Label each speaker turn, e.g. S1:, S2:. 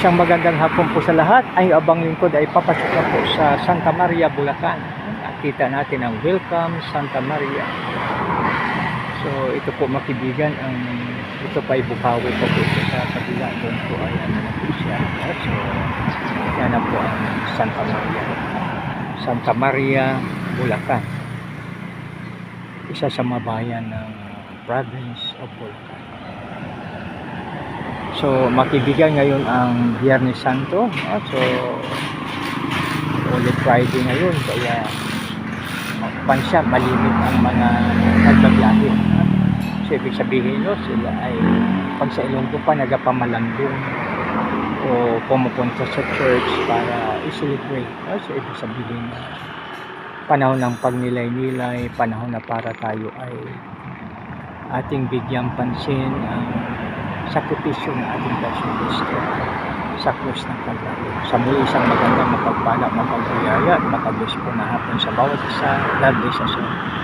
S1: Isang magandang hapon po sa lahat. Ang abang lingkod ay papasok na po sa Santa Maria, Bulacan. Nakita natin ang Welcome Santa Maria. So ito po makibigan, ito pa ay Bukawi po ito sa kabila. Doon po ay ano na po siya. So yan na po ang Santa Maria. Santa Maria, Bulacan. Isa sa mabayan ng province of Bulacan. So makibigan, ngayon ang Biyernes Santo, so Holy Friday ngayon, kaya pansya malimit ang mga nagbabiyahe. So ibig sabihin nyo, sila ay pag sa Ilonggo pa nagapamalandong o pumupunta sa church para i-celebrate. So ibig sabihin panahon ng pagnilay-nilay, panahon na para tayo ay ating bigyang pansin ang sakripisyo ng ating Pasyon Kristo sa krus ng Kalbaryo. Sa muli, isang magandang mapagpala, mapagbiyaya at makabless po na hapon sa bawat isa. God bless us all.